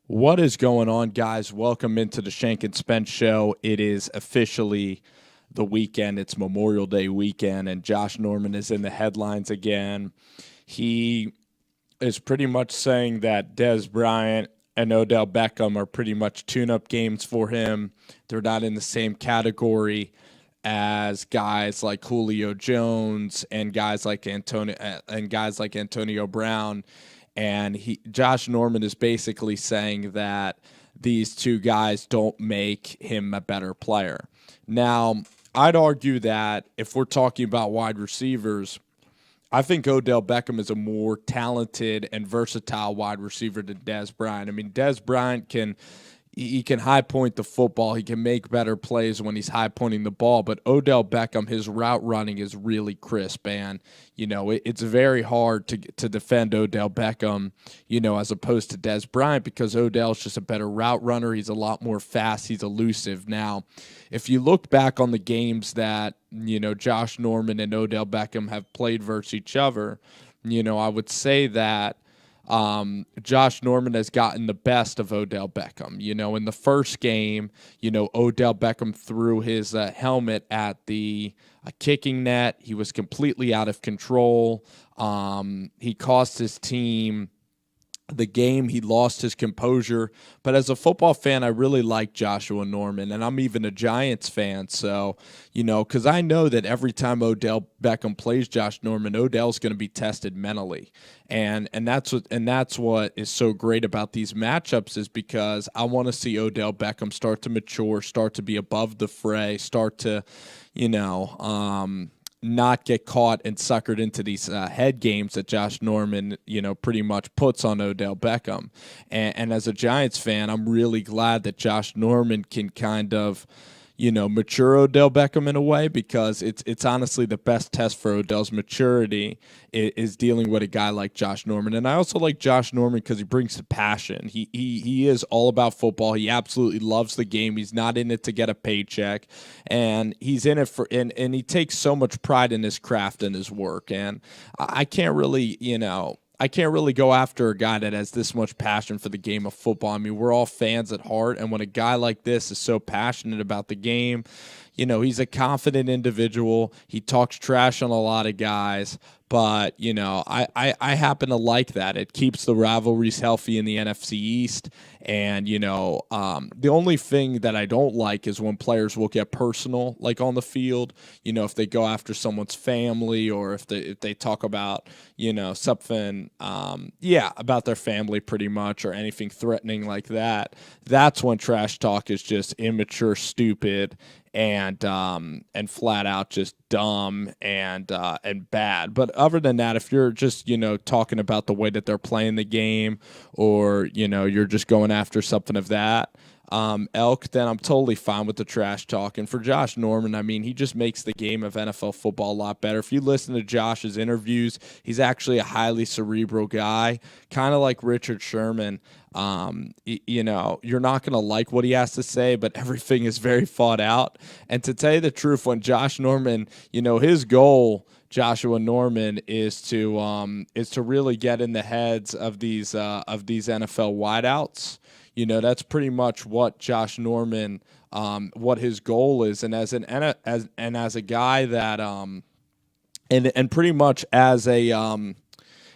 What is going on, guys? Welcome into the Shank and Spence show. It is officially the weekend. It's Memorial Day weekend, and Josh Norman is in the headlines again. He is pretty much saying that Des Bryant and Odell Beckham are pretty much tune-up games for him. They're not in the same category as guys like Julio Jones and guys like Antonio Brown. And Josh Norman is basically saying that these two guys don't make him a better player. Now, I'd argue that if we're talking about wide receivers, I think Odell Beckham is a more talented and versatile wide receiver than Des Bryant. I mean, Des Bryant can high point the football. He can make better plays when he's high pointing the ball. But Odell Beckham, his route running is really crisp, and it's very hard to defend Odell Beckham, as opposed to Des Bryant, because Odell's just a better route runner. He's a lot more fast. He's elusive. Now, if you look back on the games that Josh Norman and Odell Beckham have played versus each other, I would say that Josh Norman has gotten the best of Odell Beckham. In the first game, Odell Beckham threw his helmet at the kicking net. He was completely out of control. He cost his team the game. He lost his composure. But as a football fan, I really like Joshua Norman, and I'm even a Giants fan. So, because I know that every time Odell Beckham plays Josh Norman, Odell's going to be tested mentally. And that's what is so great about these matchups, is because I want to see Odell Beckham start to mature, start to be above the fray, start to, not get caught and suckered into these head games that Josh Norman, pretty much puts on Odell Beckham. And as a Giants fan, I'm really glad that Josh Norman can kind of, mature Odell Beckham in a way, because it's honestly the best test for Odell's maturity is dealing with a guy like Josh Norman. And I also like Josh Norman because he brings the passion. He is all about football. He absolutely loves the game. He's not in it to get a paycheck, and he's in it for and he takes so much pride in his craft and his work. And I can't really, I can't really go after a guy that has this much passion for the game of football. I mean, we're all fans at heart, and when a guy like this is so passionate about the game, he's a confident individual. He talks trash on a lot of guys, but, I happen to like that. It keeps the rivalries healthy in the NFC East. And, the only thing that I don't like is when players will get personal, like on the field, if they go after someone's family, or if they talk about, something, about their family pretty much, or anything threatening like that. That's when trash talk is just immature, stupid, and flat out just dumb and bad. But other than that, if you're just talking about the way that they're playing the game, or you're just going after something of that elk, then I'm totally fine with the trash talk. And for Josh Norman, I mean, he just makes the game of NFL football a lot better. If you listen to Josh's interviews, he's actually a highly cerebral guy, kind of like Richard Sherman. You're not going to like what he has to say, but everything is very thought out. And to tell you the truth, when Josh Norman, his goal, Joshua Norman, is to really get in the heads of these NFL wideouts. That's pretty much what Josh Norman, what his goal is. And as a guy that, and pretty much as a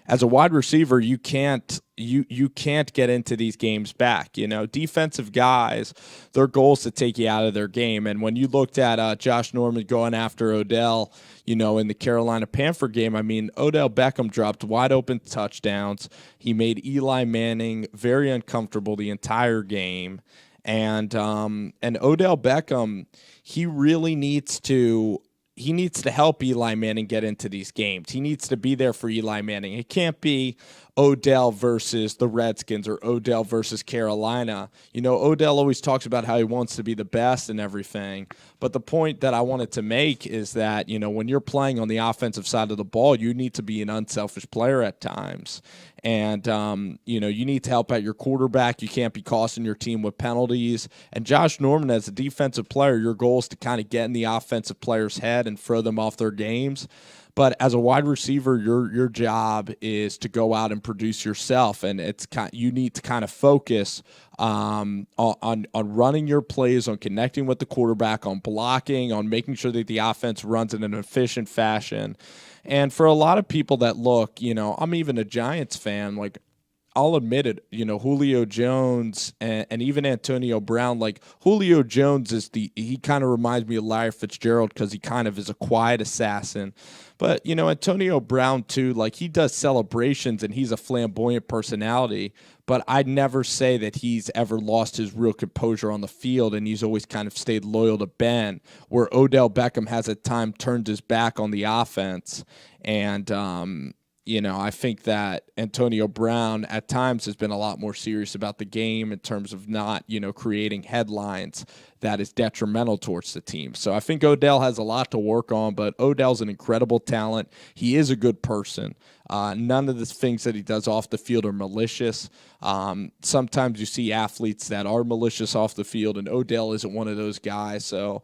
wide receiver, you can't get into these games back. Defensive guys, their goal is to take you out of their game. And when you looked at Josh Norman going after Odell, in the Carolina Panther game, I mean, Odell Beckham dropped wide open touchdowns. He made Eli Manning very uncomfortable the entire game. And Odell Beckham, he really needs to help Eli Manning get into these games. He needs to be there for Eli Manning. It can't be Odell versus the Redskins or Odell versus Carolina. Odell always talks about how he wants to be the best and everything. But the point that I wanted to make is that, when you're playing on the offensive side of the ball, you need to be an unselfish player at times. And, you need to help out your quarterback. You can't be costing your team with penalties. And Josh Norman, as a defensive player, your goal is to kind of get in the offensive player's head and throw them off their games. But as a wide receiver, your job is to go out and produce yourself, and you need to kind of focus on running your plays, on connecting with the quarterback, on blocking, on making sure that the offense runs in an efficient fashion. And for a lot of people that look, I'm even a Giants fan, like, I'll admit it, Julio Jones and even Antonio Brown, like Julio Jones he kind of reminds me of Larry Fitzgerald because he kind of is a quiet assassin. But, Antonio Brown too, like he does celebrations and he's a flamboyant personality, but I'd never say that he's ever lost his real composure on the field, and he's always kind of stayed loyal to Ben, where Odell Beckham has at times turned his back on the offense. And, I think that Antonio Brown at times has been a lot more serious about the game in terms of not, creating headlines that is detrimental towards the team. So I think Odell has a lot to work on, but Odell's an incredible talent. He is a good person. None of the things that he does off the field are malicious. Sometimes you see athletes that are malicious off the field, and Odell isn't one of those guys. So,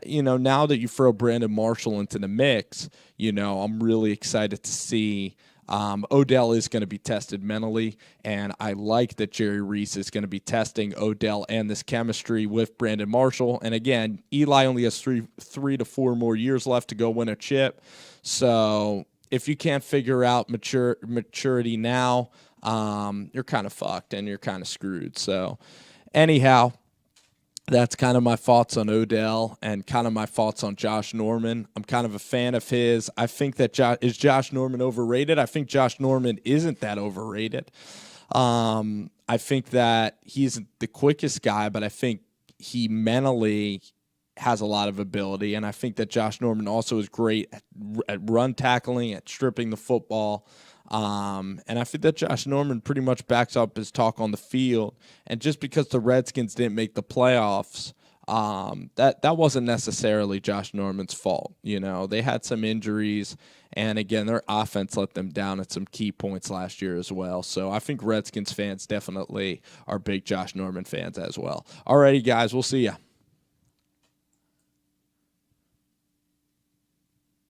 now that you throw Brandon Marshall into the mix, I'm really excited to see Odell is going to be tested mentally, and I like that Jerry Reese is going to be testing Odell and this chemistry with Brandon Marshall. And again, Eli only has three to 4 more years left to go win a chip. So if you can't figure out maturity now, you're kind of fucked and you're kind of screwed. So anyhow, that's kind of my thoughts on Odell and kind of my thoughts on Josh Norman. I'm kind of a fan of his. I think that is Josh Norman overrated? I think Josh Norman isn't that overrated. I think that he's the quickest guy, but I think he mentally has a lot of ability. And I think that Josh Norman also is great at run tackling, at stripping the football. And I think that Josh Norman pretty much backs up his talk on the field. And just because the Redskins didn't make the playoffs, that wasn't necessarily Josh Norman's fault. They had some injuries, and again, their offense let them down at some key points last year as well. So I think Redskins fans definitely are big Josh Norman fans as well. Alrighty, guys, we'll see ya.